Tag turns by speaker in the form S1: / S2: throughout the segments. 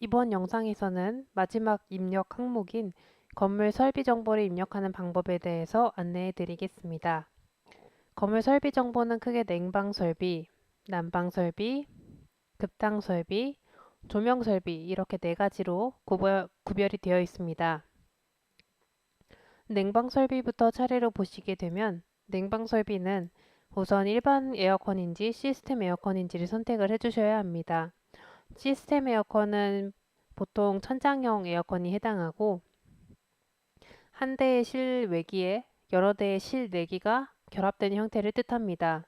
S1: 이번 영상에서는 마지막 입력 항목인 건물 설비 정보를 입력하는 방법에 대해서 안내해 드리겠습니다. 건물 설비 정보는 크게 냉방 설비, 난방 설비, 급탕 설비, 조명 설비 이렇게 네 가지로 구별이 되어 있습니다. 냉방 설비부터 차례로 보시게 되면 냉방 설비는 우선 일반 에어컨인지 시스템 에어컨인지를 선택을 해주셔야 합니다. 시스템 에어컨은 보통 천장형 에어컨이 해당하고 한 대의 실외기에 여러 대의 실내기가 결합된 형태를 뜻합니다.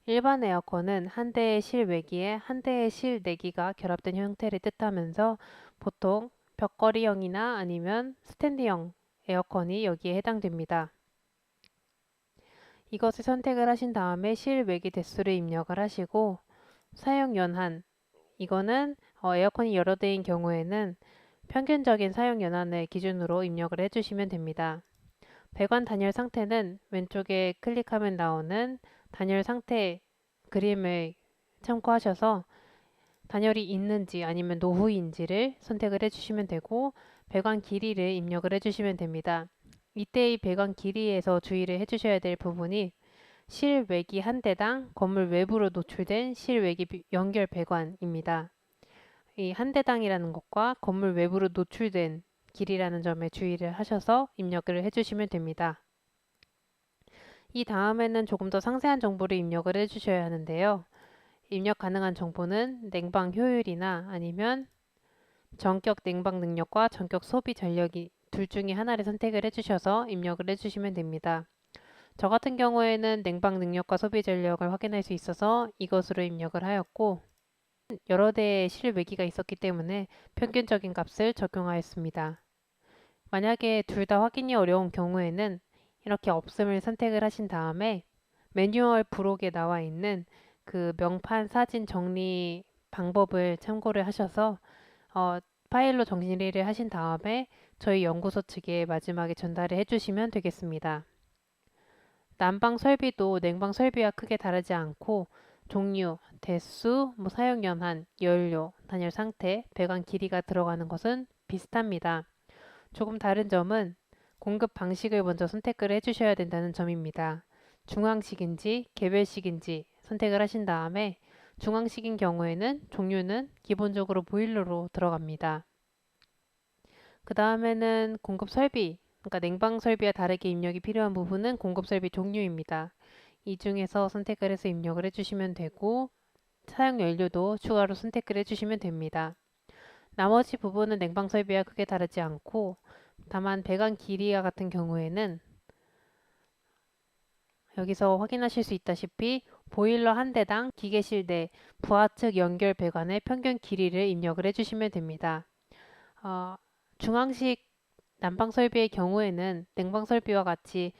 S1: 일반 에어컨은 한 대의 실외기에 한 대의 실내기가 결합된 형태를 뜻하면서 보통 벽걸이형이나 아니면 스탠드형 에어컨이 여기에 해당됩니다. 이것을 선택을 하신 다음에 실외기 대수를 입력을 하시고 사용 연한 이거는 에어컨이 여러 대인 경우에는 평균적인 사용 연한을 기준으로 입력을 해주시면 됩니다. 배관 단열 상태는 왼쪽에 클릭하면 나오는 단열 상태 그림을 참고하셔서 단열이 있는지 아니면 노후인지를 선택을 해주시면 되고 배관 길이를 입력을 해주시면 됩니다. 이때의 배관 길이에서 주의를 해주셔야 될 부분이 실외기 한 대당 건물 외부로 노출된 실외기 연결 배관입니다. 이 한 대당이라는 것과 건물 외부로 노출된 길이라는 점에 주의를 하셔서 입력을 해주시면 됩니다. 이 다음에는 조금 더 상세한 정보를 입력을 해주셔야 하는데요. 입력 가능한 정보는 냉방 효율이나 아니면 전격 냉방 능력과 전격 소비 전력이 둘 중에 하나를 선택을 해주셔서 입력을 해주시면 됩니다. 저 같은 경우에는 냉방 능력과 소비 전력을 확인할 수 있어서 이것으로 입력을 하였고 여러 대의 실외기가 있었기 때문에 평균적인 값을 적용하였습니다. 만약에 둘 다 확인이 어려운 경우에는 이렇게 없음을 선택을 하신 다음에 매뉴얼 부록에 나와 있는 그 명판 사진 정리 방법을 참고를 하셔서 파일로 정리를 하신 다음에 저희 연구소 측에 마지막에 전달을 해주시면 되겠습니다. 난방 설비도 냉방 설비와 크게 다르지 않고 종류, 대수, 사용 연한, 연료, 단열 상태, 배관 길이가 들어가는 것은 비슷합니다. 조금 다른 점은 공급 방식을 먼저 선택을 해주셔야 된다는 점입니다. 중앙식인지 개별식인지 선택을 하신 다음에 중앙식인 경우에는 종류는 기본적으로 보일러로 들어갑니다. 그 다음에는 공급 설비, 그러니까 냉방 설비와 다르게 입력이 필요한 부분은 공급 설비 종류입니다. 이 중에서 선택을 해서 입력을 해주시면 되고 사용 연료도 추가로 선택을 해주시면 됩니다. 나머지 부분은 냉방 설비와 크게 다르지 않고 다만 배관 길이와 같은 경우에는 여기서 확인하실 수 있다시피 보일러 한 대당 기계실 내 부하측 연결 배관의 평균 길이를 입력을 해주시면 됩니다. 중앙식 난방 설비의 경우에는 냉방 설비와 같이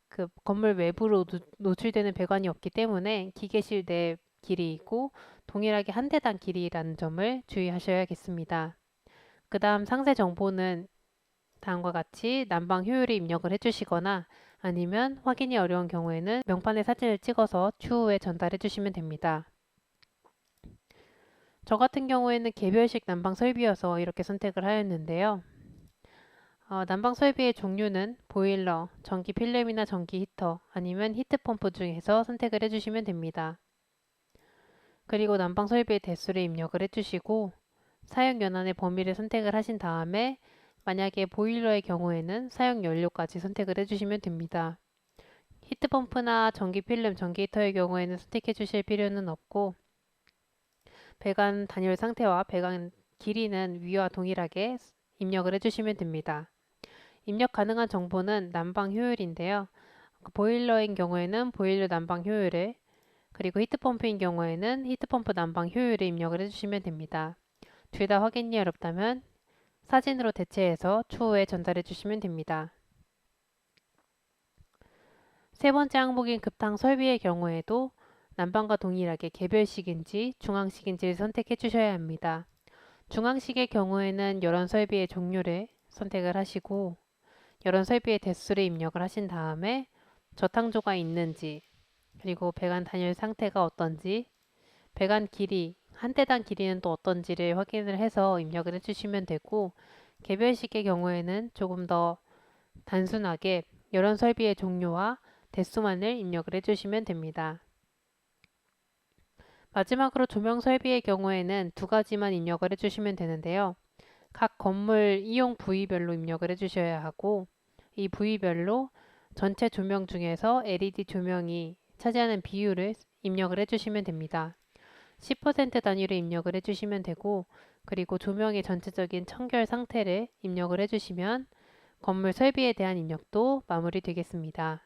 S1: 그 건물 외부로 노출되는 배관이 없기 때문에 기계실 내 길이이고 동일하게 한 대당 길이라는 점을 주의하셔야겠습니다. 그 다음 상세 정보는 다음과 같이 난방 효율을 입력을 해주시거나 아니면 확인이 어려운 경우에는 명판에 사진을 찍어서 추후에 전달해 주시면 됩니다. 저 같은 경우에는 개별식 난방 설비여서 이렇게 선택을 하였는데요. 난방 설비의 종류는 보일러, 전기 필름이나 전기 히터 아니면 히트펌프 중에서 선택을 해주시면 됩니다. 그리고 난방 설비의 대수를 입력을 해주시고 사용 연한의 범위를 선택을 하신 다음에 만약에 보일러의 경우에는 사용 연료까지 선택을 해주시면 됩니다. 히트펌프나 전기 필름, 전기 히터의 경우에는 선택해 주실 필요는 없고 배관 단열 상태와 배관 길이는 위와 동일하게 입력을 해주시면 됩니다. 입력 가능한 정보는 난방 효율인데요. 보일러인 경우에는 보일러 난방 효율을 그리고 히트펌프인 경우에는 히트펌프 난방 효율을 입력을 해주시면 됩니다. 둘 다 확인이 어렵다면 사진으로 대체해서 추후에 전달해 주시면 됩니다. 세 번째 항목인 급탕 설비의 경우에도 난방과 동일하게 개별식인지 중앙식인지를 선택해 주셔야 합니다. 중앙식의 경우에는 열원 설비의 종류를 선택을 하시고 열원 설비의 대수를 입력을 하신 다음에 저탕조가 있는지 그리고 배관 단열 상태가 어떤지 배관 길이 한 대당 길이는 또 어떤지를 확인을 해서 입력을 해주시면 되고, 개별식의 경우에는 조금 더 단순하게 열원 설비의 종류와 대수만을 입력을 해주시면 됩니다. 마지막으로 조명 설비의 경우에는 두 가지만 입력을 해주시면 되는데요. 각 건물 이용 부위별로 입력을 해주셔야 하고, 이 부위별로 전체 조명 중에서 LED 조명이 차지하는 비율을 입력을 해주시면 됩니다. 10% 단위로 입력을 해주시면 되고, 그리고 조명의 전체적인 청결 상태를 입력을 해주시면 건물 설비에 대한 입력도 마무리되겠습니다.